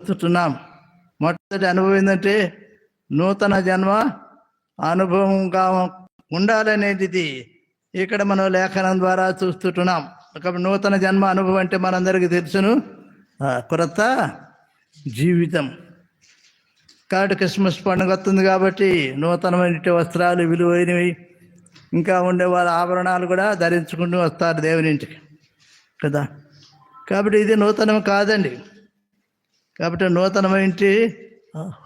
చూస్తున్నాం. మొట్టమొదటి అనుభవం ఏంటంటే నూతన జన్మ అనుభవంగా ఉండాలనేది ఇక్కడ మనం లేఖనం ద్వారా చూస్తున్నాం. కాబట్టి నూతన జన్మ అనుభవం అంటే మనందరికీ తెలుసును, కొత్త జీవితం. కాబట్టి క్రిస్మస్ పండుగ వస్తుంది కాబట్టి నూతనమైన వస్త్రాలు, విలువైనవి, ఇంకా ఉండే వాళ్ళ ఆభరణాలు కూడా ధరించుకుంటూ వస్తారు దేవుని ఇంటికి కదా. కాబట్టి ఇది నూతనం కాదండి. కాబట్టి నూతనమైన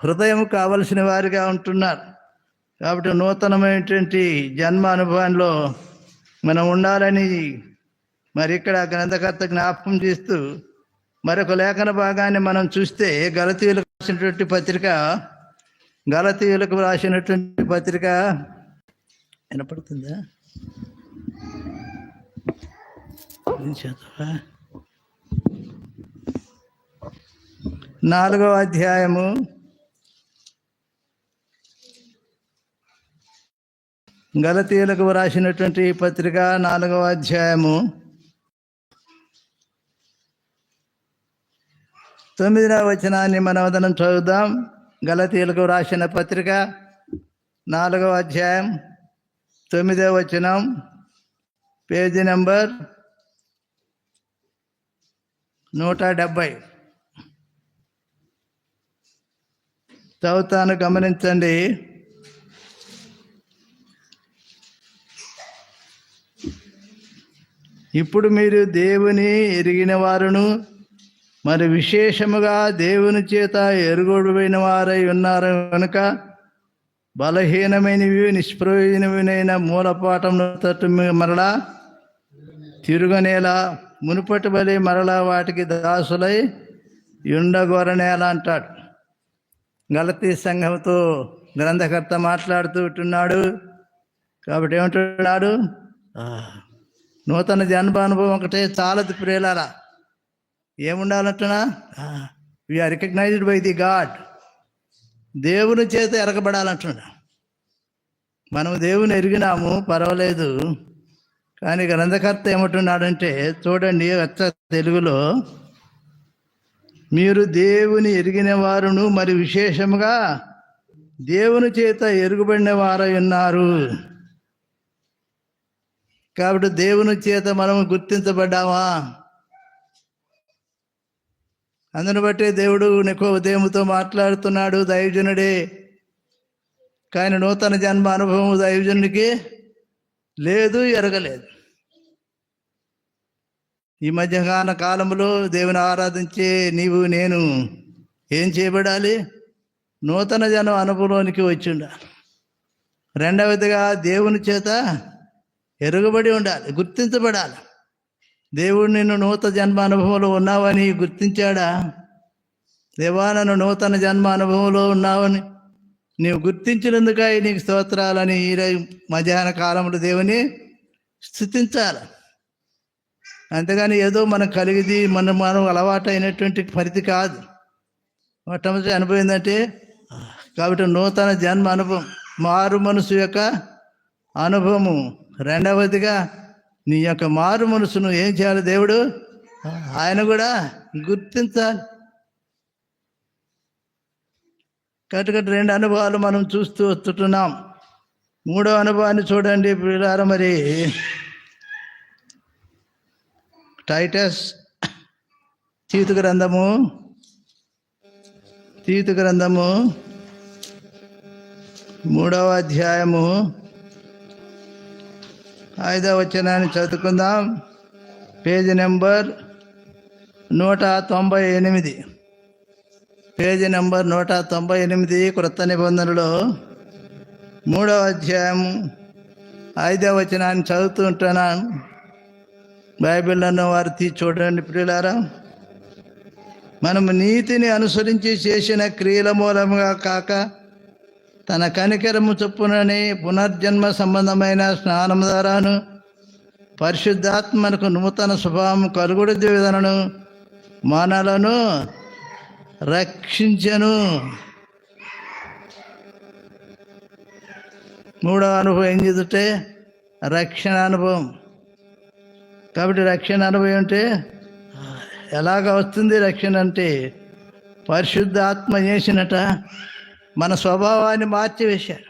హృదయం కావలసిన వారిగా ఉంటున్నారు. కాబట్టి నూతనమైనటువంటి జన్మ అనుభవంలో మనం ఉండాలని మరి ఇక్కడ గ్రంథకర్త జ్ఞాపకం చేస్తూ మరొక లేఖన భాగాన్ని మనం చూస్తే గలతీయులకు రాసినటువంటి పత్రిక వినపడుతుందా? 4వ అధ్యాయము గలతీయులకు రాసినటువంటి పత్రిక 4వ అధ్యాయము 9వ వచనాన్ని మనం చదువుదాం. గలతీయులకు రాసిన పత్రిక 4వ అధ్యాయం 9వ వచనం, పేజీ నెంబర్ 170 చదువుతాను, గమనించండి. ఇప్పుడు మీరు దేవుని ఎరిగిన వారును మరి విశేషముగా దేవుని చేత ఎరుగొడబడిన వారై ఉన్నారు కనుక బలహీనమైనవి నిష్ప్రయోజనమైన మూలపాఠంలో తట్టు మరలా తిరుగనేలా మునుపటి బలి మరలా వాటికి దాసులై ఉండగోరనేలా అంటాడు. గలతీ సంఘంతో గ్రంథకర్త మాట్లాడుతూ ఉంటున్నాడు. కాబట్టి ఏమంటున్నాడు? నూతన జన్మ అనుభవం ఒకటే చాలదు ప్రియులారా. ఏముండాలంటున్నా? We are recognised by the God. దేవుని చేత ఎరగబడాలంటున్నా. మనం దేవుని ఎరిగినాము, పర్వాలేదు. కానీ గ్రంథకర్త ఏమంటున్నాడంటే చూడండి, తెలుగులో మీరు దేవుని ఎరిగిన వారును మరి విశేషముగా దేవుని చేత ఎరుగుబడిన వారై ఉన్నారు. కాబట్టి దేవుని చేత మనము గుర్తించబడ్డామా? అందును బట్టే దేవుడు నికోదేముతో మాట్లాడుతున్నాడు, దైవజనుడే. కానీ నూతన జన్మ అనుభవం దైవజనుడికి లేదు, ఎరగలేదు. ఈ మధ్యకాల కాలంలో దేవుని ఆరాధించే నీవు నేను ఏం చేయబడాలి? నూతన జన్మ అనుభవంలోనికి వచ్చి ఉండాలి. రెండవదిగా దేవుని చేత ఎరుగబడి ఉండాలి, గుర్తించబడాలి. దేవుడు నిన్ను నూతన జన్మ అనుభవంలో ఉన్నావని గుర్తించాడా? దేవా, నన్ను నూతన జన్మ అనుభవంలో ఉన్నావని నీవు గుర్తించినందుకై నీకు స్తోత్రాలని ఈ మధ్యాహ్న కాలంలో దేవుని స్తుతించాలి. అంతేగాని ఏదో మనం కలిగిది మనం అలవాటు అయినటువంటి పరిధి కాదు. మొట్టమొదటి అనుభవం ఏంటంటే, కాబట్టి నూతన జన్మ అనుభవం, మారు మనసు యొక్క అనుభవము. రెండవదిగా నీ యొక్క మారు మనసును ఏం చేయాలి? దేవుడు ఆయన కూడా గుర్తించాలి. కట్టుకట్టు 2 అనుభవాలు మనం చూస్తూ వస్తున్నాం. 3వ అనుభవాన్ని చూడండి పిల్లారా. మరి టైటస్ తీతు గ్రంథము 3వ అధ్యాయము 5వ వచనాన్ని చదువుకుందాం. పేజీ నెంబర్ 198, పేజీ నెంబర్ 198, క్రొత్త నిబంధనలో 3వ అధ్యాయం 5వ వచనాన్ని చదువుతూ ఉంటున్నాను. బైబిల్లో వారు చూడండి ప్రియులారా. మనము నీతిని అనుసరించి చేసిన క్రియల మూలముగా కాక తన కనికరము చొప్పునని పునర్జన్మ సంబంధమైన స్నానం ద్వారాను పరిశుద్ధాత్మకు నూతన స్వభావం కలుగుడు విధానను మనలను రక్షించెను. 3వ అనుభవం ఏం చేస్తుంటే రక్షణ అనుభవం. కాబట్టి రక్షణ అనుభవం అంటే ఎలాగ వస్తుంది రక్షణ అంటే పరిశుద్ధాత్మ చేసినట మన స్వభావాన్ని మార్చివేశాడు,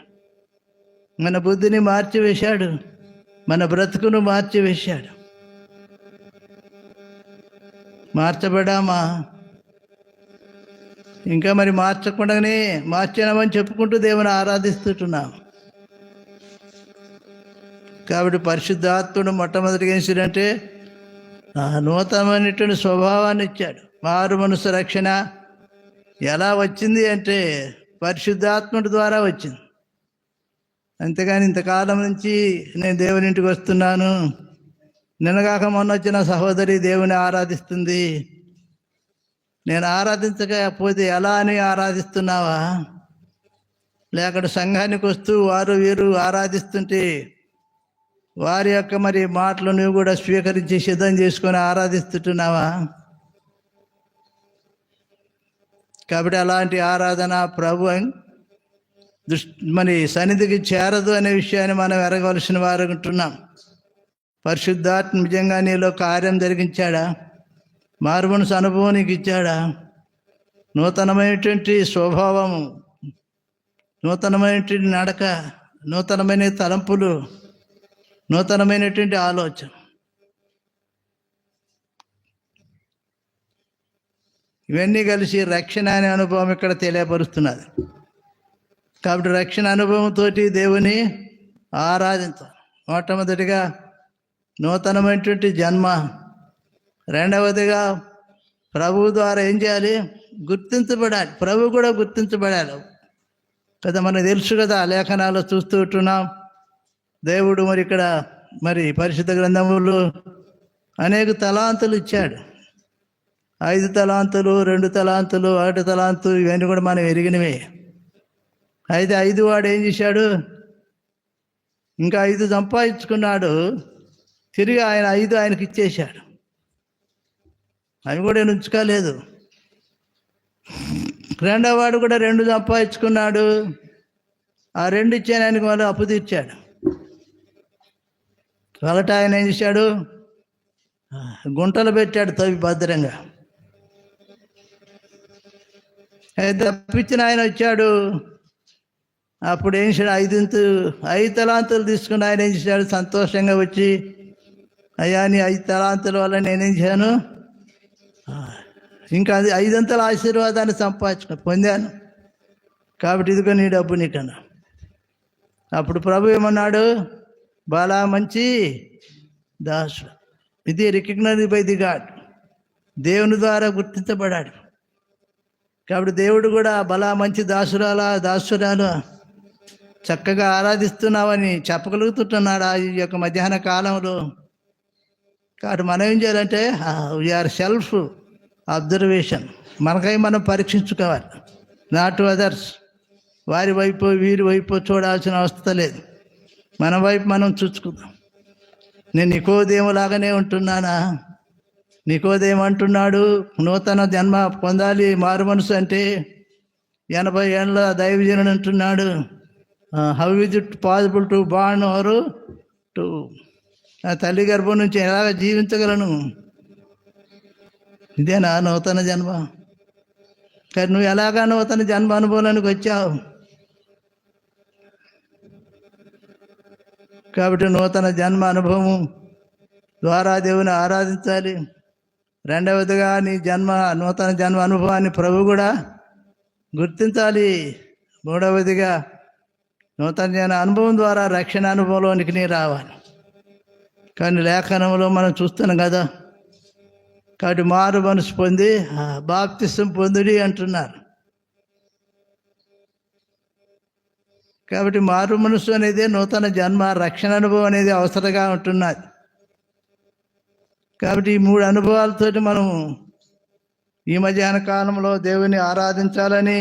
మన బుద్ధిని మార్చివేశాడు, మన బ్రతుకును మార్చివేశాడు. మార్చబడామా? ఇంకా మరి మార్చకుండానే మార్చినామని చెప్పుకుంటూ దేవుని ఆరాధిస్తుంటున్నాం. కాబట్టి పరిశుద్ధాత్ముడు మొట్టమొదటిగా ఏం చేశాడంటే నూతనమైనటువంటి స్వభావాన్ని ఇచ్చాడు. మారు మనసు రక్షణ ఎలా వచ్చింది అంటే పరిశుద్ధాత్ముడి ద్వారా వచ్చింది. అంతేగాని ఇంతకాలం నుంచి నేను దేవుని ఇంటికి వస్తున్నాను, నిన్నగాక మొన్న వచ్చిన సహోదరి దేవుని ఆరాధిస్తుంది, నేను ఆరాధించకపోతే ఎలా అని ఆరాధిస్తున్నావా? లేక సంఘానికి వస్తూ వారు వీరు ఆరాధిస్తుంటే వారి యొక్క మరి మాటలు నువ్వు కూడా స్వీకరించి సిద్ధం చేసుకొని ఆరాధిస్తుంటున్నావా? కాబట్టి అలాంటి ఆరాధన ప్రభు మరి సన్నిధికి చేరదు అనే విషయాన్ని మనం ఎరగవలసిన వారు ఉంటున్నాం. పరిశుద్ధాత్మ నిజంగా నీలో కార్యం జరిగించాడా? మారుమనసు అనుభవం నీకు ఇచ్చాడా? నూతనమైనటువంటి స్వభావము, నూతనమైనటువంటి నడక, నూతనమైన తలంపులు, నూతనమైనటువంటి ఆలోచన, ఇవన్నీ కలిసి రక్షణ అనే అనుభవం ఇక్కడ తెలియపరుస్తున్నది. కాబట్టి రక్షణ అనుభవంతో దేవుని ఆరాధించాలి. మొట్టమొదటిగా నూతనమైనటువంటి జన్మ, రెండవదిగా ప్రభువు ద్వారా ఏం చేయాలి? గుర్తించబడాలి. ప్రభు కూడా గుర్తించబడాలి కదా. మనకు తెలుసు కదా, లేఖనాలు చూస్తూ ఉంటున్నాం. దేవుడు మరి ఇక్కడ మరి పరిశుద్ధ గ్రంథములు అనేక తలాంతులు ఇచ్చాడు. 5 తలాంతులు, 2 తలాంతులు, 1 తలాంతు, ఇవన్నీ కూడా మనం ఎరిగినవే. అయితే 5 వాడు ఏం చేశాడు? ఇంకా 5 సంపాదించుకున్నాడు. తిరిగి ఆయన 5 ఆయనకి ఇచ్చేశాడు. అవి కూడా ఉంచుకోలేదు. రెండవ వాడు కూడా 2 సంపాదించుకున్నాడు. ఆ 2 ఇచ్చాను ఆయనకు మళ్ళీ అప్పు తీర్చాడు. కాబట్టి ఆయన ఏం చేశాడు? గుంటలు పెట్టాడు తవ్వి భద్రంగా. అయితే తప్పించిన ఆయన వచ్చాడు. అప్పుడు ఏం చేశాడు? 5 తలాంతులు తీసుకుని ఆయన ఏం చేశాడు? సంతోషంగా వచ్చి, అయ్యా నీ 5 తలాంతుల వల్ల నేనేం చేశాను? ఇంకా అది 5 ఆశీర్వాదాన్ని పొందాను. కాబట్టి ఇదిగో నీ డబ్బు నీకన్నా. అప్పుడు ప్రభు ఏమన్నాడు? బాలా మంచి దాసుడు. ఇది రికగ్నైజ్డ్ బై ది గాడ్, దేవుని ద్వారా గుర్తించబడాడు. కాబట్టి దేవుడు కూడా బలా మంచి దాసురాలు చక్కగా ఆరాధిస్తున్నావని చెప్పగలుగుతుంటున్నాడు ఈ యొక్క మధ్యాహ్న కాలంలో. కాబట్టి మనం ఏం చేయాలంటే వీఆర్ సెల్ఫ్ అబ్జర్వేషన్, మనకై మనం పరీక్షించుకోవాలి. Not to others. వారి వైపు వీరి వైపు చూడాల్సిన అవసరం లేదు. మన వైపు మనం చూసుకుందాం. నేను నికోదేములాగానే ఉంటున్నానా? నికోదేము అంటున్నాడు నూతన జన్మ పొందాలి, మారు మనసు అంటే 80 ఏళ్ళ దైవజనుడు అంటున్నాడు, how is it possible to born or to, తల్లి గర్భం నుంచి ఎలాగ జీవించగలను? ఇదేనా నూతన జన్మ? కానీ నువ్వు ఎలాగా నూతన జన్మ అనుభవానికి వచ్చావు? కాబట్టి నూతన జన్మ అనుభవం ద్వారా దేవుని ఆరాధించాలి. రెండవదిగా నీ నూతన జన్మ అనుభవాన్ని ప్రభు కూడా గుర్తించాలి. మూడవదిగా నూతన జన్మ అనుభవం ద్వారా రక్షణ అనుభవంలోనికి నీ రావాలి. కానీ లేఖనంలో మనం చూస్తున్నాం కదా. కాబట్టి మారు మనసు పొంది బాప్తిసం పొందుడి అంటున్నారు. కాబట్టి మారు మనసు అనేది నూతన జన్మ, రక్షణ అనుభవం అనేది అవసరంగా ఉంటున్నది. కాబట్టి ఈ 3 అనుభవాలతోటి మనం ఈ మధ్యాహ్న కాలంలో దేవుని ఆరాధించాలని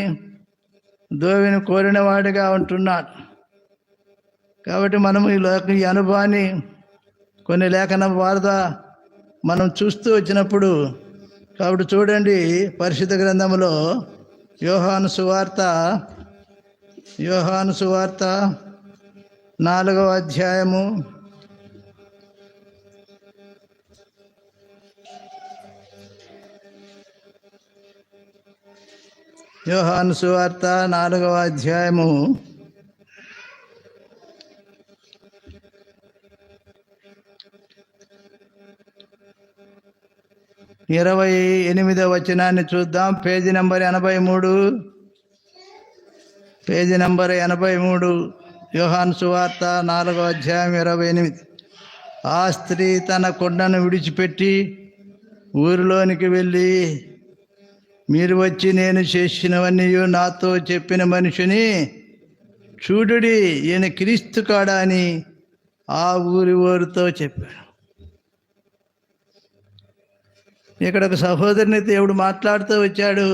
దేవుని కోరిన వాడిగా ఉంటున్నాడు. కాబట్టి మనం ఈ అనుభవాన్ని కొన్ని లేఖన వార్త మనం చూస్తూ వచ్చినప్పుడు, కాబట్టి చూడండి పరిశుద్ధ గ్రంథంలో యోహాను సువార్త 4వ అధ్యాయము 4 యోహాను సువార్త 4వ అధ్యాయము 28వ వచనాన్ని చూద్దాం. Page number 83. Page number 83. యోహాను సువార్త 4వ అధ్యాయం 28. ఆ స్త్రీ తన కొండను విడిచిపెట్టి ఊరిలోనికి వెళ్ళి, మీరు వచ్చి నేను చేసినవన్నీ నాతో చెప్పిన మనిషిని చూడుడి, ఈయన క్రీస్తు కాడా అని ఆ ఊరి వారితో చెప్పాడు. ఇక్కడ ఒక సహోదరుని దేవుడు మాట్లాడుతూ వచ్చాడు.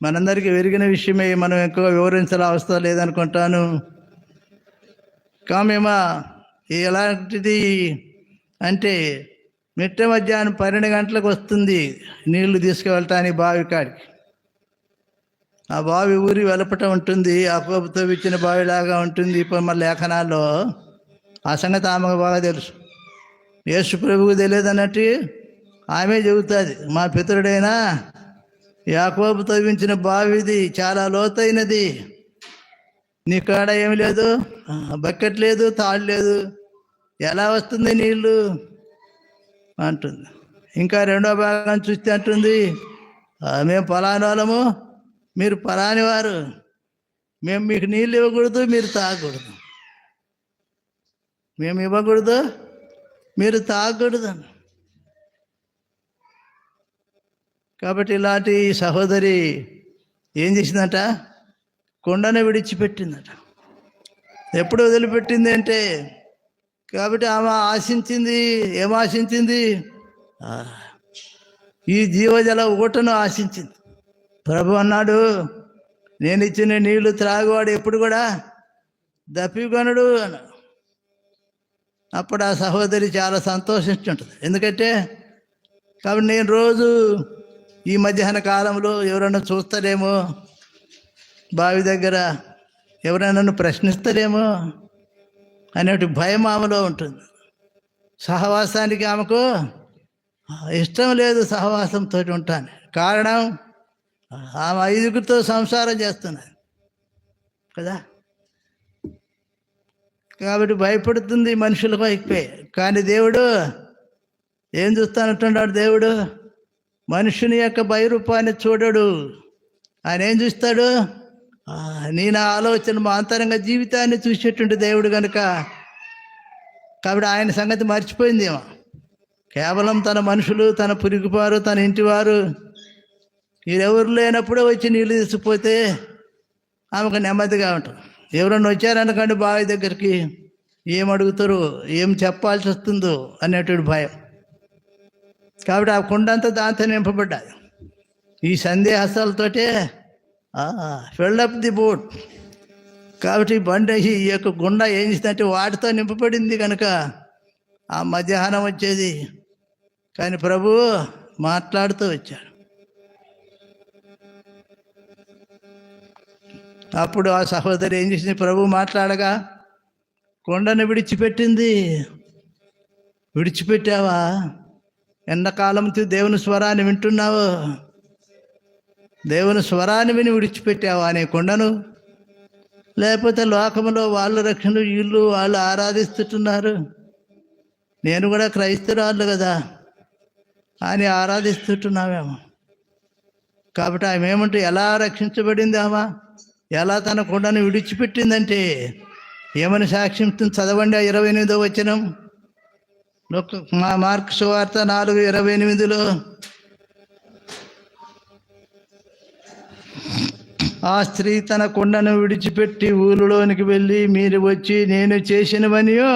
మనందరికీ వెరిగిన విషయమే, మనం ఎక్కువ వివరించాల్సిన అవసరం లేదనుకుంటాను. కామేమా ఎలాంటిది అంటే, మిట్ట మధ్యాహ్నం 12 గంటలకు వస్తుంది నీళ్లు తీసుకువెళ్తానికి బావి కాడికి. ఆ బావి ఊరి వెలపట ఉంటుంది, యాకోబుతో ఇచ్చిన బావిలాగా ఉంటుంది. ఇప్పుడు మన లేఖనాల్లో ఆ సంగతి ఆమెకు బాగా తెలుసు. యేసు ప్రభువుకు తెలియదు అన్నట్టు ఆమె చెబుతుంది, మా పితరుడైనా యాకోబు తవ్వించిన బావిది, చాలా లోతైనది, నీ కాడ ఏమి లేదు, బకెట్ లేదు, తాళ్ళు లేదు, ఎలా వస్తుంది నీళ్ళు అంటుంది. ఇంకా రెండో భాగం చూస్తే అంటుంది, మేము పలాని వాళ్ళము, మీరు పలాని వారు, మేము మీకు నీళ్ళు ఇవ్వకూడదు, మీరు తాగకూడదు, మేము ఇవ్వకూడదు, మీరు తాగకూడదు. కాబట్టి ఇలాంటి సహోదరి ఏం చేసిందట, కొండను విడిచిపెట్టిందట. ఎప్పుడు వదిలిపెట్టింది అంటే, కాబట్టి ఆమె ఆశించింది, ఏం ఆశించింది, ఈ జీవజల ఊటను ఆశించింది. ప్రభు అన్నాడు, నేను ఇచ్చిన నీళ్లు త్రాగువాడు ఎప్పుడు కూడా దప్పికొనడు అన్న. అప్పుడు ఆ సహోదరి చాలా సంతోషించుంటుంది. ఎందుకంటే, కాబట్టి నేను రోజు ఈ మధ్యాహ్న కాలంలో ఎవరైనా చూస్తారేమో, బావి దగ్గర ఎవరైనా నన్ను ప్రశ్నిస్తారేమో అనేటి భయం ఆమెలో ఉంటుంది. సహవాసానికి ఆమెకు ఇష్టం లేదు, సహవాసంతో ఉంటాను. కారణం, ఆమె 5గురితో సంసారం చేస్తున్నది కదా, కాబట్టి భయపడుతుంది మనుషులకు అయిపోయి. కానీ దేవుడు ఏం చూస్తానంటున్నాడు, దేవుడు మనుషుని యొక్క భయరూపాన్ని చూడడు. ఆయన ఏం చూస్తాడు, నేను ఆలోచన, మా అంతరంగ జీవితాన్ని చూసేటువంటి దేవుడు కనుక. కాబట్టి ఆయన సంగతి మర్చిపోయిందేమో. కేవలం తన మనుషులు, తన పురుగుపారు, తన ఇంటివారు, వీరెవరు లేనప్పుడే వచ్చి నీళ్ళు తీసుకుపోతే ఆమెకు నెమ్మదిగా ఉంటుంది. ఎవరన్నా వచ్చారనుకోండి బావి దగ్గరికి, ఏం అడుగుతారు, ఏం చెప్పాల్సి వస్తుందో అనేటువంటి భయం. కాబట్టి ఆ కుండంతా దాంతో నింపబడ్డాది. ఈ సందేహాలతోటే ఫిల్డప్ ది బోట్. కాబట్టి బండి, ఈ యొక్క గుండ ఏం చేసిందంటే వాటితో నింపబడింది కనుక ఆ మధ్యాహ్నం వచ్చేది. కానీ ప్రభు మాట్లాడుతూ వచ్చాడు. అప్పుడు ఆ సహోదరి ఏం చేసింది, ప్రభు మాట్లాడగా కొండను విడిచిపెట్టింది. విడిచిపెట్టావా? ఎంతకాలం దేవుని స్వరాన్ని వింటున్నావు, దేవుని స్వరాన్ని విని విడిచిపెట్టావా అనే కొండను? లేకపోతే లోకంలో వాళ్ళు రక్షణ, వీళ్ళు వాళ్ళు ఆరాధిస్తుంటున్నారు, నేను కూడా క్రైస్తవురాళ్ళు కదా అని ఆరాధిస్తుంటున్నామేమో. కాబట్టి ఆమె ఏమంటే ఎలా రక్షించబడింది, ఆమె ఎలా తన కొండను విడిచిపెట్టిందంటే ఏమని సాక్ష్యం చదవండి. 28వ వచనం, మార్కు సువార్త 4:28. ఆ స్త్రీ తన కొండను విడిచిపెట్టి ఊరిలోనికి వెళ్ళి, మీరు వచ్చి నేను చేసినవనియో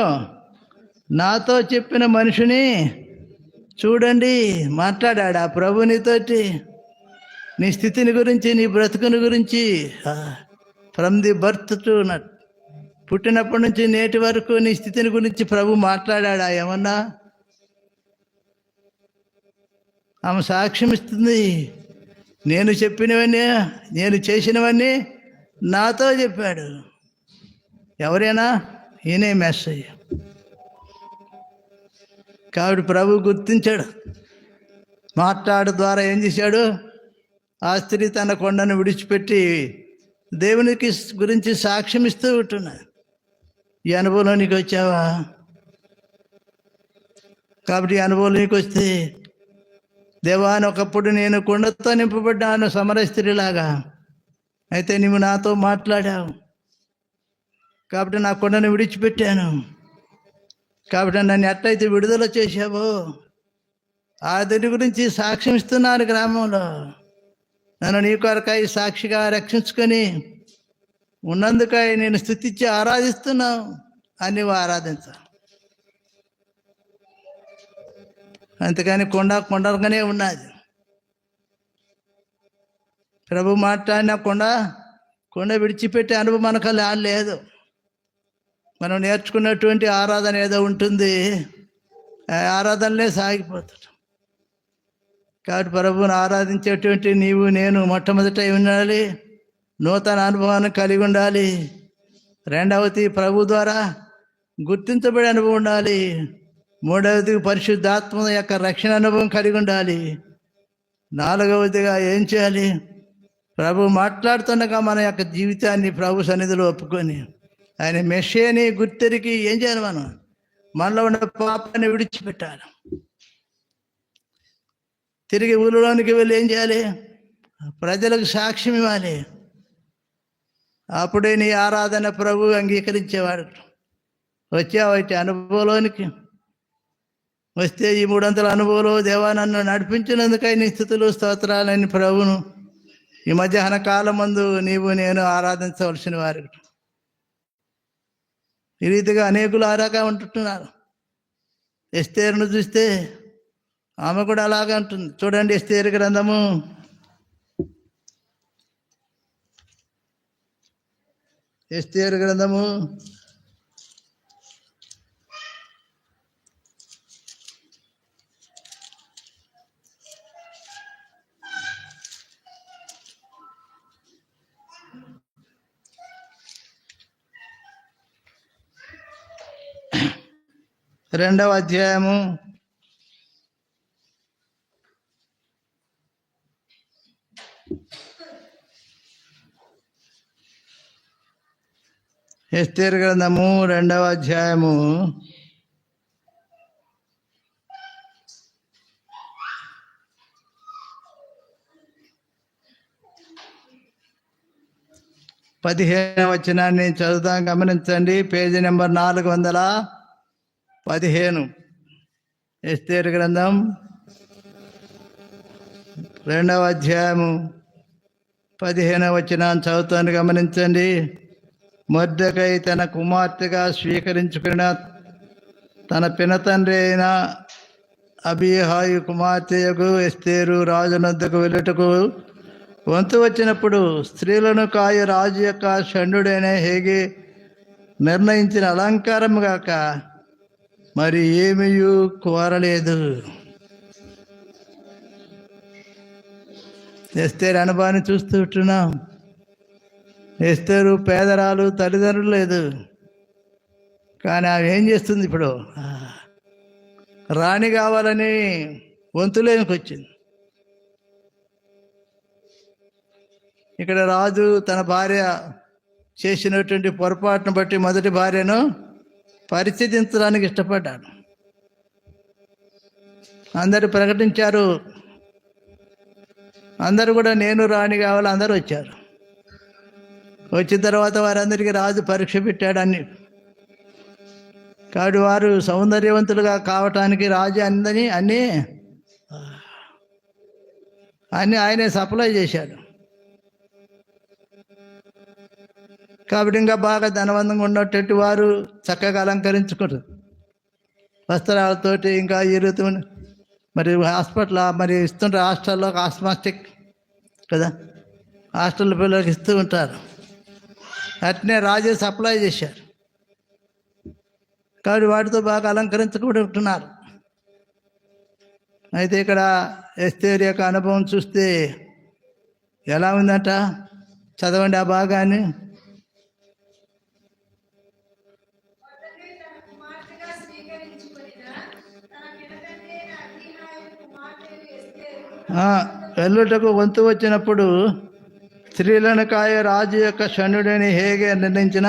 నాతో చెప్పిన మనిషిని చూడండి. మాట్లాడాడు ఆ ప్రభు నీతోటి, నీ స్థితిని గురించి, నీ బ్రతుకుని గురించి. ఫ్రమ్ ది బర్త్ టు నట్, పుట్టినప్పటి నుంచి నేటి వరకు నీ స్థితిని గురించి ప్రభు మాట్లాడా ఏమన్నా? ఆమె సాక్ష్యం ఇస్తుంది, నేను చెప్పినవన్నీ, నేను చేసినవన్నీ నాతో చెప్పాడు. ఎవరైనా ఈయనే మెస్సయ్య. కాబట్టి ప్రభు గుర్తించాడు, మాట్లాడు ద్వారా ఏం చేశాడు, ఆ స్త్రీ తన కొండను విడిచిపెట్టి దేవునికి గురించి సాక్ష్యం ఇస్తూ ఉంటున్నది. ఈ అనుభవంలోనికి వచ్చావా? కాబట్టి ఈ అనుభవంలోనికి వస్తే, దేవా ఒకప్పుడు నేను కొండతో నింపబడ్డాను సమర స్త్రీలాగా, అయితే నువ్వు నాతో మాట్లాడావు కాబట్టి నా కొండను విడిచిపెట్టాను. కాబట్టి నన్ను ఎట్లయితే విడుదల చేశావో ఆ దాని గురించి సాక్ష్యం ఇస్తున్నాను గ్రామంలో. నన్ను నీ కొరకై సాక్షిగా రక్షించుకొని ఉన్నందుకై నేను స్తుతించి ఆరాధిస్తున్నావు అని నువ్వు ఆరాధించాలి. అంతేకాని కొండలుగానే ఉన్నది. ప్రభు మాట్లాడిన కొండ విడిచిపెట్టే అనుభవం మనకు లేదు. మనం నేర్చుకున్నటువంటి ఆరాధన ఏదో ఉంటుంది, ఆ ఆరాధనలే సాగిపోతాడు. కాబట్టి ప్రభువును ఆరాధించేటువంటి నీవు నేను మొట్టమొదట ఉండాలి, నూతన అనుభవాన్ని కలిగి ఉండాలి. రెండవది ప్రభు ద్వారా గుర్తించబడే అనుభవం ఉండాలి. మూడవది పరిశుద్ధాత్మ యొక్క రక్షణ అనుభవం కలిగి ఉండాలి. నాలుగవదిగా ఏం చేయాలి? ప్రభు మాట్లాడుతుండగా మన యొక్క జీవితాన్ని ప్రభు సన్నిధిలో ఒప్పుకొని ఆయన మెషియాని గుర్తెరిగి ఏం చేయాలి? మనలో ఉన్న పాపాన్ని విడిచిపెట్టాలి. తిరిగి ఊరిలోనికి వెళ్ళి ఏం చేయాలి? ప్రజలకు సాక్ష్యం ఇవ్వాలి. అప్పుడే నీ ఆరాధన ప్రభు అంగీకరించేవాడు. వచ్చావైతే అనుభవంలోనికి వస్తే ఈ 300 అనుభవంలో దేవా నన్ను నడిపించినందుకై నీ స్తుతులు స్తోత్రాలని ప్రభువును ఈ మధ్యాహ్న కాలం మందు నీవు నేను ఆరాధించవలసిన వారు. ఈ రీతిగా అనేకులు ఆరాగా ఉంటున్నారు. ఎస్తేరును చూస్తే ఆమె కూడా అలాగే ఉంటుంది. చూడండి, ఎస్తేరు గ్రంథము 2వ అధ్యాయము 2వ అధ్యాయము 15వ వచనాన్ని చదువుతాం, గమనించండి. Page number 415. ఎస్తేరు గ్రంథం 2వ అధ్యాయము 15వ వచనాన్ని చదువుతాను, గమనించండి. మొర్దెకై తన కుమార్తెగా స్వీకరించుకున్న తన పినతండ్రి అయిన అబీహాయి కుమార్తెయగు ఎస్తేరు రాజునొద్దకు వెళ్ళుటకు వంతు వచ్చినప్పుడు స్త్రీలను కాయ రాజు యొక్క షండుడైన హేగి నిర్ణయించిన అలంకారం గాక మరి ఏమీ కోరలేదు. ఎస్తేరు అనుభవాన్ని చూస్తూ ఉంటున్నాం. ఎస్తేరు పేదరాలు, తల్లిదండ్రులు లేదు. కానీ ఆమె ఏం చేస్తుంది? ఇప్పుడు రాణి కావాలని వంతులేనికి వచ్చింది. ఇక్కడ రాజు తన భార్య చేసినటువంటి పొరపాటును బట్టి మొదటి భార్యను పరిశీలించడానికి ఇష్టపడ్డాడు. అందరూ ప్రకటించారు. అందరూ కూడా నేను రాణి కావాలి అందరూ వచ్చారు. వచ్చిన తర్వాత వారందరికీ రాజు పరీక్ష పెట్టాడు అన్ని. కాబట్టి వారు సౌందర్యవంతులుగా కావటానికి రాజు అన్నీ ఆయనే సప్లై చేశాడు. కాబట్టి ఇంకా బాగా ధనవంతంగా ఉన్నటువంటి వారు చక్కగా అలంకరించుకుంటారు వస్త్రాలతోటి. ఇంకా ఎరుగుతూ మరి హాస్పిటల్ మరి ఇస్తుంటారు, హాస్టల్లో కాస్మాస్టిక్ కదా, హాస్టల్ పిల్లలకి ఇస్తూ ఉంటారు. అట్నే రాజే సప్లై చేశారు. కాబట్టి వాటితో బాగా అలంకరించుకుంటున్నారు. అయితే ఇక్కడ ఎస్తేరు యొక్క అనుభవం చూస్తే ఎలా ఉందంట? చదవండి ఆ భాగాన్ని. వెళ్ళుటకు వంతు వచ్చినప్పుడు స్త్రీలను కాయ రాజు యొక్క షణ్యుడని హేగే నిర్ణయించిన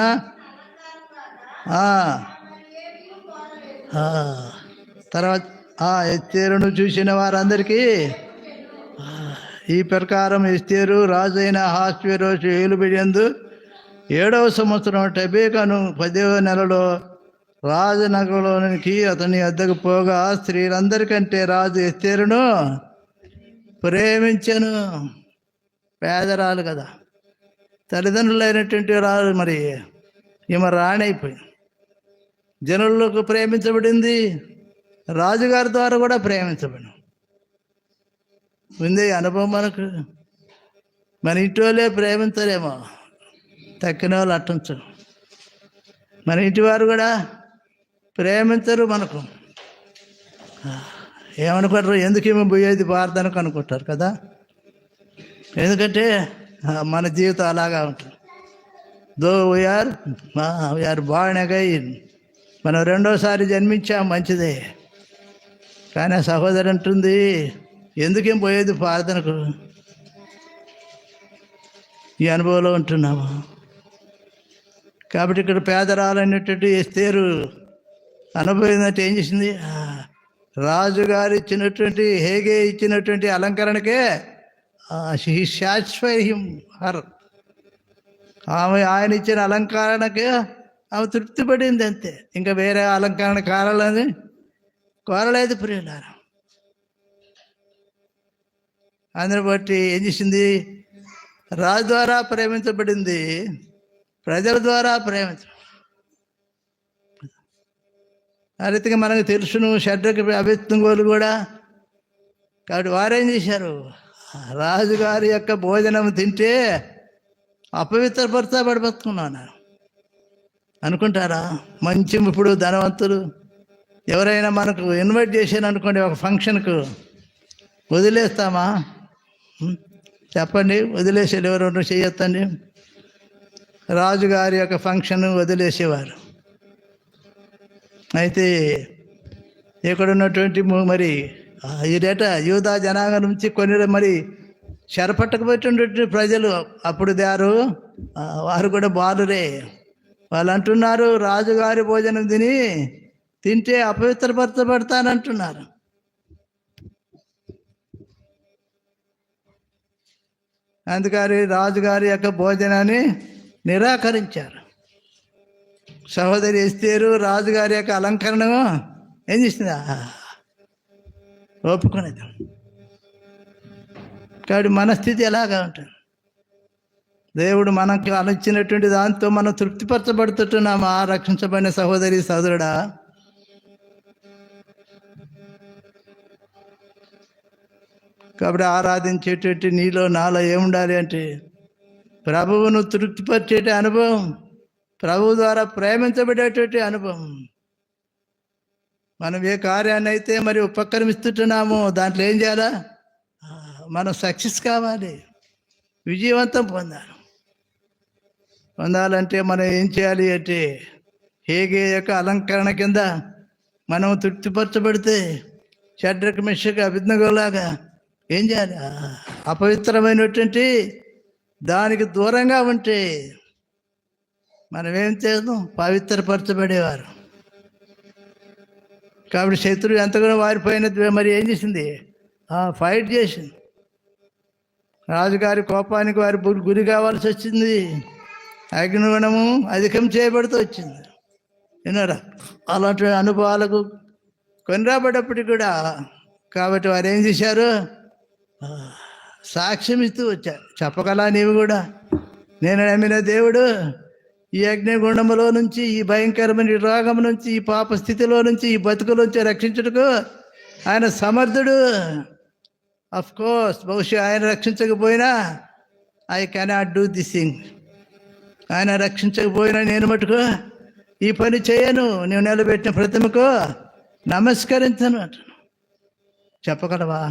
తర్వాత ఎస్తేరును చూసిన వారందరికీ ఈ ప్రకారం ఎస్తేరు రాజు అయిన అహష్వేరోషు ఏలుబడియందు 7వ సంవత్సరం టెబేకను 10వ నెలలో రాజనగరంలోనికి అతని వద్దకు పోగా స్త్రీలందరికంటే రాజు ఎస్తేరును ప్రేమించెను. పేదరాలు కదా, తల్లిదండ్రులైనటువంటి రాజు, మరి ఈమె రాణి అయిపోయింది. జనులకు ప్రేమించబడింది, రాజుగారి ద్వారా కూడా ప్రేమించబడింది. ఉంది అనుభవం మనకు. మన ఇంటి వాళ్ళే ప్రేమించలేమో, తక్కిన వాళ్ళు అట్టించరు. మన ఇంటి వారు కూడా ప్రేమించరు మనకు. ఏమనుకుంటారు, ఎందుకు ఏమో పోయేది భారతానికి అనుకుంటారు కదా. ఎందుకంటే మన జీవితం అలాగా ఉంటుంది. దో వీఆర్ బార్న్ అగైన్, మనం రెండోసారి జన్మించాం, మంచిదే. కానీ ఆ సహోదరి అంటుంది, ఎందుకేం పోయేది ప్రార్థనకు. ఈ అనుభవంలో ఉంటున్నాము కాబట్టి ఇక్కడ పేదరాలైనటువంటి ఎస్తేరు అనుభవిందంటే ఏం చేసింది, రాజుగారు ఇచ్చినటువంటి హేగే ఇచ్చినటువంటి అలంకరణకే సాటిస్ఫై హిమ్ హర్, ఆమె ఆయన ఇచ్చిన అలంకరణకే ఆమె తృప్తి పడింది అంతే. ఇంకా వేరే అలంకరణ కావాలని కోరలేదు ప్రియులారా. అందుని బట్టి ఏం చేసింది, రాజు ద్వారా ప్రేమించబడింది, ప్రజల ద్వారా ఆ రీతిగా మనకు తెలుసును. షడ్రకు అభిజ్ఞోలు కూడా. కాబట్టి వారేం చేశారు, రాజుగారి యొక్క భోజనం తింటే అపవిత్రపరచబడి బతుకున్నాను అనుకుంటారా. మంచి ఇప్పుడు ధనవంతులు ఎవరైనా మనకు ఇన్వైట్ చేశాను అనుకోండి ఒక ఫంక్షన్కు, వదిలేస్తామా చెప్పండి? వదిలేసేది ఎవరు చేయొద్దండి. రాజుగారి యొక్క ఫంక్షన్ వదిలేసేవారు. అయితే ఇక్కడ ఉన్నటువంటి మరి ఇదేట యూదా జనాంగం నుంచి కొన్ని మరి చెరపట్టకపోయేటువంటి ప్రజలు అప్పుడు వారు కూడా బాలురే. వాళ్ళు అంటున్నారు, రాజుగారి భోజనం తింటే అపవిత్రపరచబడతానంటున్నారు. అందుకని రాజుగారి యొక్క భోజనాన్ని నిరాకరించారు. సహోదరి ఎస్తేరు రాజుగారి యొక్క అలంకరణ ఏం చేసింది, ఒప్పుకునేది. కాబట్టి మన స్థితి ఎలాగా ఉంటుంది, దేవుడు మనకు అనిచ్చినటువంటి దాంతో మనం తృప్తిపరచబడుతున్నామా రక్షించబడిన సహోదరి సోదరుడా? కాబట్టి ఆరాధించేటట్టు నీలో నాలో ఏముండాలి అంటే ప్రభువును తృప్తిపరిచేట అనుభవం, ప్రభువు ద్వారా ప్రేమించబడేటటువంటి అనుభవం. మనం ఏ కార్యాన్ని అయితే మరి ఉపక్రమిస్తున్నామో దాంట్లో ఏం చేయాలా, మనం సక్సెస్ కావాలి, విజయవంతం పొందాలంటే మనం ఏం చేయాలి అంటే హేగే యొక్క అలంకరణ కింద మనం తృప్తిపరచబడితే షడ్రకు మెషకు అభిజ్ఞగోలాగా ఏం చేయాలి, అపవిత్రమైనటువంటి దానికి దూరంగా ఉంటే మనం ఏం చేద్దాం, పవిత్రపరచబడేవారు. కాబట్టి శత్రువు ఎంతగానో వారిపోయిన మరి ఏం చేసింది, ఫైట్ చేసింది. రాజుగారి కోపానికి వారి గురి కావాల్సి వచ్చింది, అగ్నిగుణము అధికం చేయబడుతూ వచ్చింది. విన్నారా అలాంటి అనుభవాలకు కొనిరాబడ్డప్పటికి కూడా. కాబట్టి వారు ఏం చేశారు, సాక్ష్యం ఇస్తూ వచ్చారు. చెప్పగలా నీవు కూడా, నేను నమ్మిన దేవుడు ఈ అగ్నిగుండములో నుంచి, ఈ భయంకరమైన రోగం నుంచి, ఈ పాప స్థితిలో నుంచి, ఈ బతుకులోంచి రక్షించుటకు ఆయన సమర్థుడు. అఫ్ కోర్స్ బహుశా ఆయన రక్షించకపోయినా I cannot do this thing. ఆయన రక్షించకపోయినా నేను మటుకు ఈ పని చేయను, నువ్వు నిలబెట్టిన ప్రతిమకు నమస్కరించను అంటాను. చెప్పగలవా?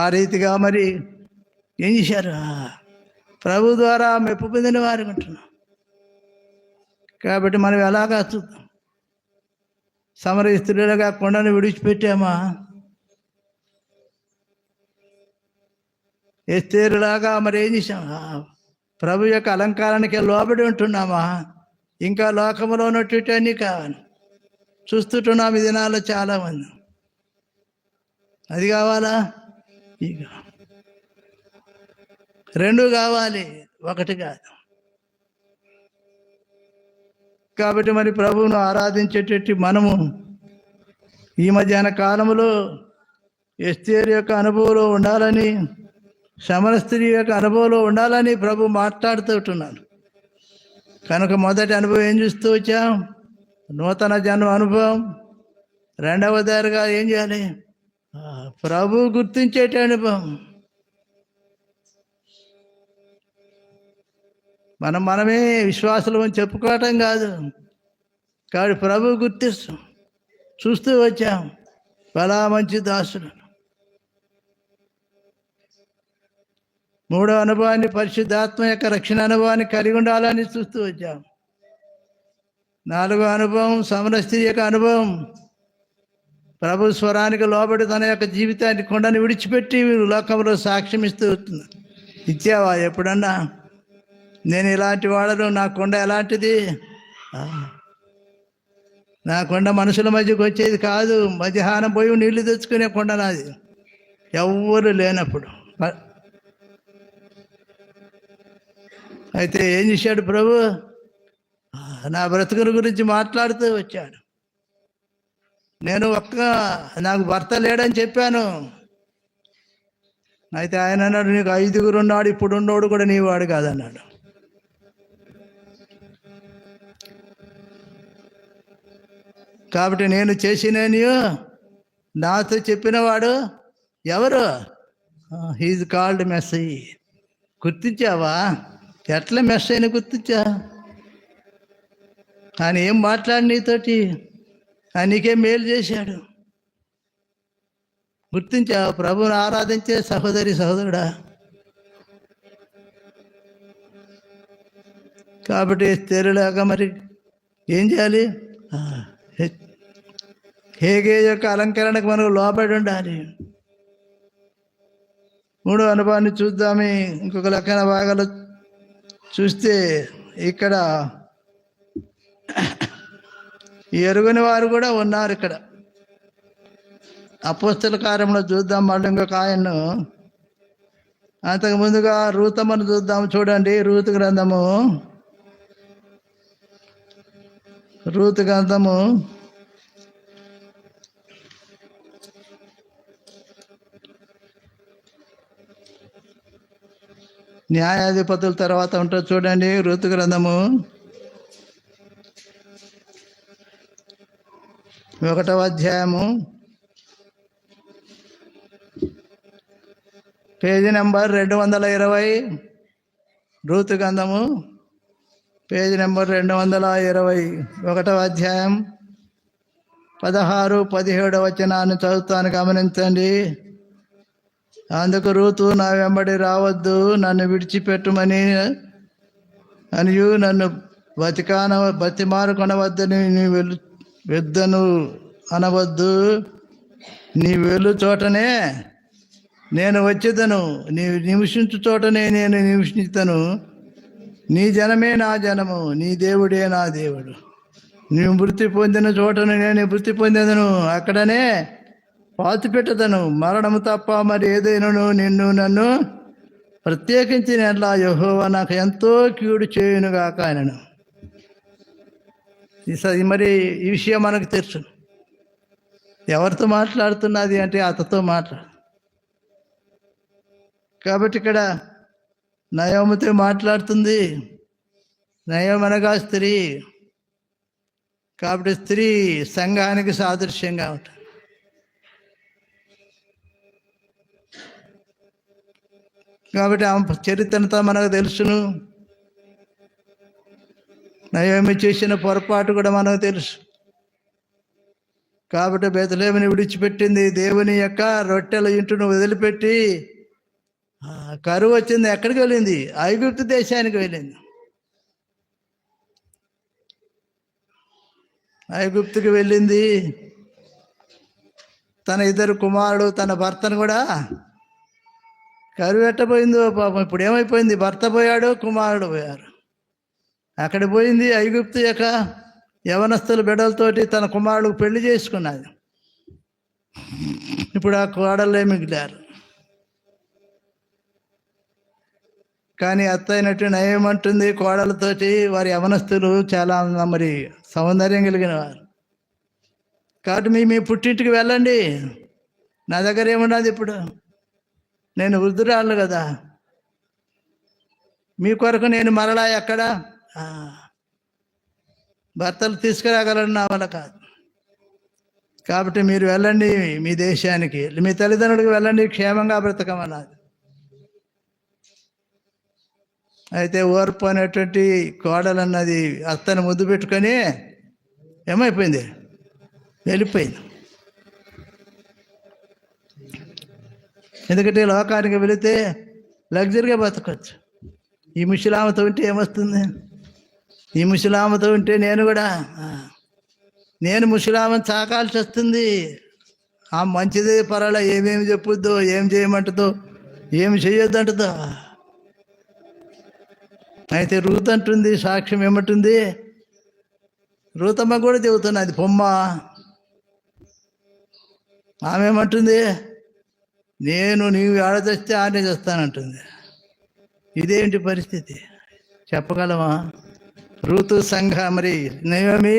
ఆ రీతిగా మరి ఏం చేశారు, ప్రభు ద్వారా మెప్పు పొందిన వారు అంటున్నాం. కాబట్టి మనం ఎలాగా చూద్దాం, సమరయ స్త్రీలుగా కొండను విడిచిపెట్టామా? ఎస్తేరులాగా మరి ఏం చేసాం? ప్రభు యొక్క అలంకారానికి లోబడి ఉంటున్నామా? ఇంకా లోకంలో ఉన్నటువంటి కావాలి చూస్తుంటున్నాం ఈ దినాల్లో చాలామంది. అది కావాలా? ఇక రెండు కావాలి, ఒకటి కాదు. కాబట్టి మరి ప్రభువును ఆరాధించేటట్టు మనము ఈ మధ్యాహ్న కాలంలో ఎస్తేరు యొక్క అనుభవంలో ఉండాలని, సమర స్త్రీ యొక్క అనుభవంలో ఉండాలని ప్రభు మాట్లాడుతుంటున్నాను. కనుక మొదటి అనుభవం ఏం చూస్తూ వచ్చాం? నూతన జన్మ అనుభవం. రెండవ దారిగా ఏం చేయాలి? ప్రభు గుర్తించేట అనుభవం. మనమే విశ్వాసులు అని చెప్పుకోవటం కాదు, కాబట్టి ప్రభు గుర్తిస్తాం. చూస్తూ వచ్చాం బలా మంచి దాసుడు. మూడో అనుభవాన్ని, పరిశుద్ధాత్మ యొక్క రక్షణ అనుభవాన్ని కలిగి ఉండాలని చూస్తూ వచ్చాం. నాలుగో అనుభవం, సమర స్త్రీ యొక్క అనుభవం. ప్రభు స్వరానికి లోబడి తన యొక్క జీవితాన్ని కొండని విడిచిపెట్టి లోకంలో సాక్ష్యం ఇస్తూ ఇచ్చావా ఎప్పుడన్నా? నేను ఇలాంటి వాడను, నా కొండ ఎలాంటిది? నా కొండ మనుషుల మధ్యకు వచ్చేది కాదు, మధ్యాహ్నం పోయి నీళ్లు తెచ్చుకునే కొండ నాది, ఎవ్వరు లేనప్పుడు. అయితే ఏం చేశాడు ప్రభు? నా బ్రతుకుల గురించి మాట్లాడుతూ వచ్చాడు. నేను నాకు భర్త లేడని చెప్పాను. అయితే ఆయన అన్నాడు, నీకు 5గురు ఉన్నాడు, ఇప్పుడు ఉన్నోడు కూడా నీ వాడు కాదన్నాడు. కాబట్టి నేను చేసినని నాతో చెప్పినవాడు ఎవరు? He's called Messi. గుర్తించావా? ఎట్లా మెస్సీని గుర్తించా? ఆయన ఏం మాట్లాడి నీతోటి? ఆయన నీకేం మేలు చేశాడు? గుర్తించావా? ప్రభువుని ఆరాధించే సహోదరి సహోదరుడా. కాబట్టి తెరులాగా మరి ఏం చేయాలి? హేగే యొక్క అలంకరణకు మనకు లోబడి ఉండాలి. మూడో అనుభవాన్ని చూద్దామే. ఇంకొక లెక్కన భాగాలు చూస్తే ఇక్కడ ఎరుగని వారు కూడా ఉన్నారు. ఇక్కడ అపోస్తల కార్యంలో చూద్దాం. మళ్ళీ ఇంకొక ఆయన్ను, అంతకు ముందుగా రూతమ్మను చూద్దాం. చూడండి, రూతు గ్రంథము న్యాయాధిపతుల తర్వాత ఉంటుంది. చూడండి, రూతు గ్రంథము 1వ అధ్యాయము పేజీ నెంబర్ 220. రూతు గ్రంథము పేజీ నెంబర్ 220, 1వ అధ్యాయం 16, 17 వచనాన్ని చదువుతాను, గమనించండి. అందుకు రూతు, నా వెంబడి రావద్దు, నన్ను విడిచిపెట్టుమని అనియు నన్ను బతిమారు కొనవద్దని నీ వెద్దను అనవద్దు. నీ వెళ్ళు చోటనే నేను వచ్చేదను, నీ నివసించు చోటనే నేను నివసించుతాను. నీ జనమే నా జనము, నీ దేవుడే నా దేవుడు. నీవు మృతి పొందిన చోటను నేను మృతి పొందేదను, అక్కడనే పాతి పెట్టదను. మరణము తప్ప మరి ఏదైనాను నన్ను ప్రత్యేకించి నెల యెహోవా నాకు ఎంతో కీడు చేయునుగాక అనను. మరి ఈ విషయం మనకు తెలుసు. ఎవరితో మాట్లాడుతున్నది అంటే అతతో మాట్లాడు. కాబట్టి ఇక్కడ నయోమితో మాట్లాడుతుంది. నయోమి అనగా స్త్రీ. కాబట్టి స్త్రీ సంఘానికి సాదృశ్యంగా ఉంటుంది. కాబట్టి ఆమె చరిత్రంతా మనకు తెలుసును. నయోమి చేసిన పొరపాటు కూడా మనకు తెలుసు. కాబట్టి బెత్లెహేముని విడిచిపెట్టింది. దేవుని యొక్క రొట్టెల ఇంటిని వదిలిపెట్టి కరువు వచ్చింది. ఎక్కడికి వెళ్ళింది? ఐగుప్తు దేశానికి వెళ్ళింది. ఐగుప్తుకి వెళ్ళింది. తన ఇద్దరు కుమారుడు తన భర్తను కూడా కరువెట్టబోయిందో పాపం. ఇప్పుడు ఏమైపోయింది? భర్త పోయాడు, కుమారుడు పోయారు. అక్కడ పోయింది ఐగుప్తు యొక్క యవనస్తుల బిడ్డలతోటి తన కుమారుడికి పెళ్లి చేసుకున్నది. ఇప్పుడు ఆ కోడళ్ళే మిగిలారు. కానీ అత్త అయినట్టు నయమంటుంది కోడలతోటి, వారి యవనస్తులు చాలా మరి సౌందర్యం కలిగిన వారు. కాబట్టి మీ పుట్టింటికి వెళ్ళండి, నా దగ్గర ఏమున్నది, ఇప్పుడు నేను వృద్ధురాళ్ళు కదా, మీ కొరకు నేను మరలా ఎక్కడ భర్తలు తీసుకురాగలను, నా వల్ల కాదు. కాబట్టి మీరు వెళ్ళండి మీ దేశానికి, మీ తల్లిదండ్రులకు వెళ్ళండి, క్షేమంగా బ్రతకమన్నది. అయితే ఓర్పు అనేటువంటి కోడలన్నది అత్తను ముద్దు పెట్టుకొని ఏమైపోయింది? వెళ్ళిపోయింది. ఎందుకంటే లోకానికి వెళితే లగ్జరీగా బతకొచ్చు. ఈ ముసలామతో ఉంటే ఏమొస్తుంది? ఈ ముసలామతో ఉంటే నేను ముసలామని చాకాల్సి వస్తుంది. ఆ మంచిదే పర్వాలే, ఏమేమి చెప్పుద్దో, ఏం చేయమంటుందో, ఏమి చేయొద్దంటుందో. అయితే రూత్ అంటుంది, సాక్ష్యం ఏమంటుంది? రూతమ్మ కూడా చెబుతున్నది పొమ్మ. ఆమె ఏమంటుంది? నీవు ఆడదొస్తే ఆనే చేస్తానంటుంది. ఇదేంటి పరిస్థితి చెప్పగలమా? రూతు మరి నయోమి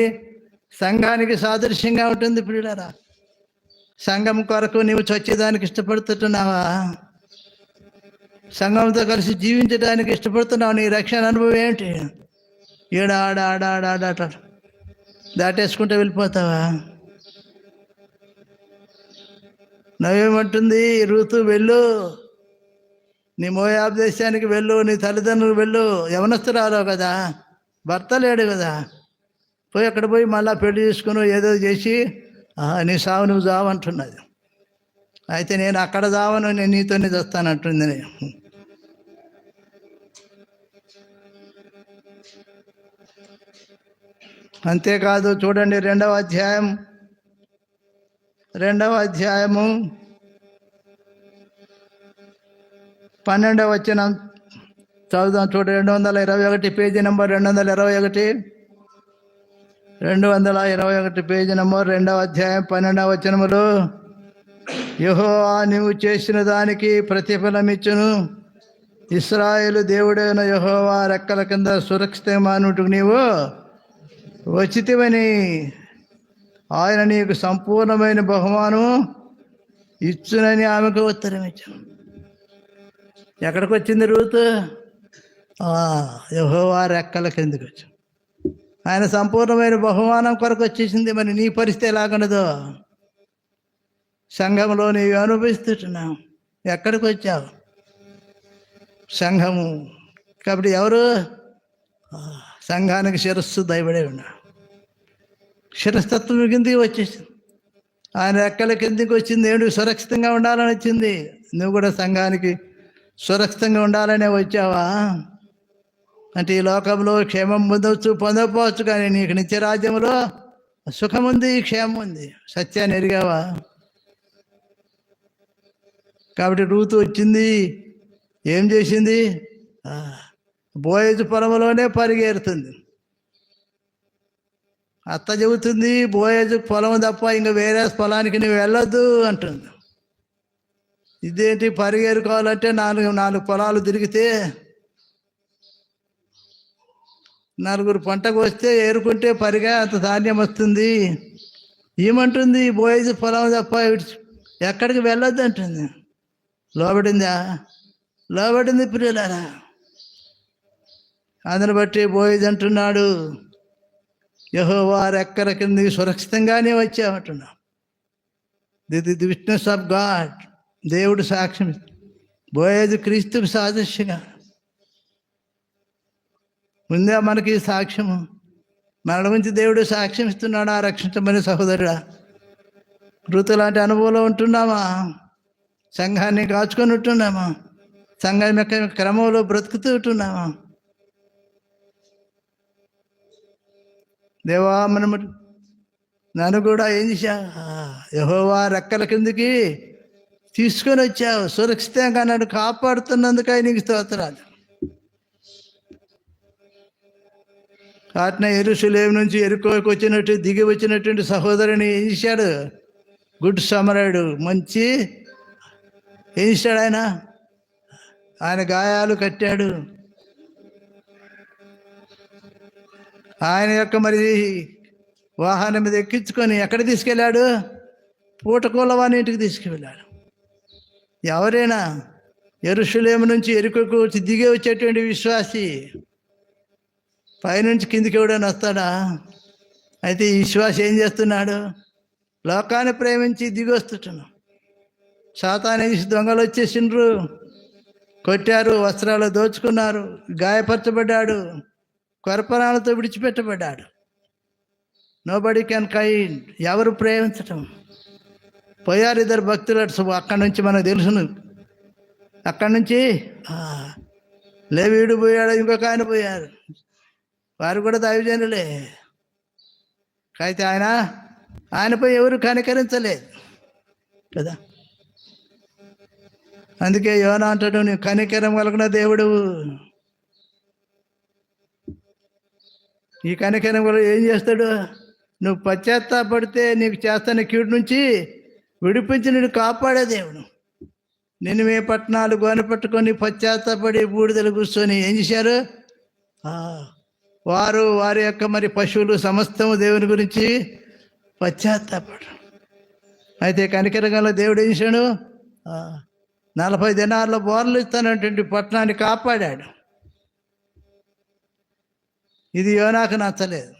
సంఘానికి సాదృశ్యంగా ఉంటుంది. ప్రియులారా, సంఘం కొరకు నీవు చచ్చేదానికి ఇష్టపడుతున్నావా? సంఘంతో కలిసి జీవించడానికి ఇష్టపడుతున్నావు? నీ రక్షణ అనుభవం ఏంటి? ఆడ దాటేసుకుంటే వెళ్ళిపోతావా? నవ్వేమంటుంది రూతు? వెళ్ళు, నీ మోయాబు దేశానికి వెళ్ళు, నీ తల్లిదండ్రులు వెళ్ళు. యవనస్తురాలు కదా, భర్త లేడు కదా, పోయి అక్కడ పోయి మళ్ళీ పెళ్లి చేసుకుని ఏదో చేసి నీ సావు నువ్వు చావు అంటున్నది. అయితే నేను అక్కడ చావను, నేను నీతోనే చేస్తానంటుంది. అంతేకాదు, చూడండి 2వ అధ్యాయము 12వ వచనం చదువుదాం. చూడండి, 221 పేజీ నెంబర్ 221, 221 పేజీ నెంబర్ 2వ అధ్యాయం 12వ వచనములో, యెహోవా నీవు చేసిన దానికి ప్రతిఫలమిచ్చును, ఇశ్రాయేలు దేవుడైన యెహోవా రెక్కల కింద సురక్షితమానుటకు నీవు వచ్చితివని ఆయన నీకు సంపూర్ణమైన బహుమానం ఇచ్చునని ఆమెకు ఉత్తరం ఇచ్చాను. ఎక్కడికి వచ్చింది రూతు? యెహోవా రెక్కల కిందకి వచ్చాను. ఆయన సంపూర్ణమైన బహుమానం కొరకు వచ్చేసింది. మరి నీ పరిస్థితి ఎలాగనదో సంఘంలో నీవు అనుభవిస్తున్నావు. ఎక్కడికి వచ్చావు? సంఘము. కాబట్టి ఎవరు? సంఘానికి శిరస్సు దయబడే ఉన్నాడు. శిరస్తత్వం కిందికి వచ్చేసింది. ఆయన రెక్కల కిందికి వచ్చింది. ఏడు సురక్షితంగా ఉండాలని వచ్చింది. నువ్వు కూడా సంఘానికి సురక్షితంగా ఉండాలనే వచ్చావా? అంటే ఈ లోకంలో క్షేమం పొందకపోవచ్చు, కానీ నీకు నిత్యరాజ్యంలో సుఖం ఉంది, క్షేమం ఉంది. సత్యాన్ని ఎరిగావా? కాబట్టి రూతు వచ్చింది, ఏం చేసింది? బోయజు పొలంలోనే పరిగెడుతుంది. అత్త చెబుతుంది, బోయజు పొలం తప్ప ఇంకా వేరే పొలానికి నువ్వు వెళ్ళొద్దు అంటుంది. ఇదేంటి? పరిగెరుకోవాలంటే నాలుగు పొలాలు తిరిగితే, 4 పంటకు వస్తే ఏరుకుంటే పరిగా అంత ధాన్యం వస్తుంది. ఏమంటుంది? బోయజు పొలం తప్ప ఎక్కడికి వెళ్ళొద్దు అంటుంది. లోబడిందా? లోబడింది ప్రియులారా. అందుని బట్టి బోయజు అంటున్నాడు, యెహోవా రెక్కల కిందకి సురక్షితంగానే వచ్చామంటున్నాం. The witness of God. దేవుడు సాక్ష్యం. బోయజు క్రీస్తుకు సాదృశ్యంగా ఉందా మనకి సాక్ష్యము? మన నుంచి దేవుడు సాక్ష్యం ఇస్తున్నాడా? రక్షించమని సహోదరుడా, రూతు లాంటి అనుభవంలో ఉంటున్నామా? సంఘాన్ని కాచుకొని ఉంటున్నామా? సంఘం యొక్క క్రమంలో బ్రతుకుతూ ఉంటున్నామా? దేవా, మనం నన్ను కూడా ఏం చేశా, యెహోవా రెక్కల కిందకి తీసుకొని వచ్చావు, సురక్షితంగా నన్ను కాపాడుతున్నందుకై నీకు స్తోత్రాలు. అట్నే యెరూషలేము నుంచి యెరికోకి వచ్చినట్టు దిగి వచ్చినటువంటి సహోదరుని ఏం చేశాడు, గుడ్ సమరయుడు మంచి ఏం చేశాడు, ఆయన గాయాలు కట్టాడు. ఆయన యొక్క మరి వాహనం మీద ఎక్కించుకొని ఎక్కడ తీసుకెళ్ళాడు, పూటకూలవాని ఇంటికి తీసుకువెళ్ళాడు. ఎవరైనా యెరూషలేము నుంచి యెరికోకు దిగి వచ్చేటువంటి విశ్వాసి పైనుంచి కిందికి ఎవడైనా వస్తాడా? అయితే ఈ విశ్వాసి ఏం చేస్తున్నాడు, లోకాన్ని ప్రేమించి దిగి వస్తున్నాడు. సాతాను దొంగలు వచ్చేసిండ్రు, కొట్టారు, వస్త్రాలు దోచుకున్నారు, గాయపరచబడ్డాడు, కొరపరాలతో విడిచిపెట్టబడ్డాడు. నోబడి కెన్ కైండ్, ఎవరు ప్రేమించటం. పోయారు ఇద్దరు భక్తులు అక్కడి నుంచి మనకు తెలుసును. అక్కడి నుంచి లేవీడు పోయాడు, ఇంకొక ఆయన పోయారు, వారు కూడా దైవజనులే. అయితే ఆయనపై ఎవరు కనికరించలేదు కదా. అందుకే యోనా అంటాడు, నువ్వు కనికరం కలిగిన దేవుడు. ఈ కనికరం వల్ల ఏం చేస్తాడు, నువ్వు పశ్చాత్తాపడితే నీకు చేస్తున్న కీడు నుంచి విడిపించి నిన్ను కాపాడే దేవుడు. నిన్నమే పట్టణాలు గోనె పట్టుకొని పశ్చాత్తాపడి బూడిదలు కూర్చొని ఏం చేశారు, వారి యొక్క మరి పశువులు సమస్తము దేవుని గురించి పశ్చాత్తాపడు. అయితే కనికరంగా దేవుడు ఏం చేశాడు, 40 దినాల్లో బోర్లు ఇస్తానటువంటి పట్టణాన్ని కాపాడాడు. ఇది యోనాకు నచ్చలేదు.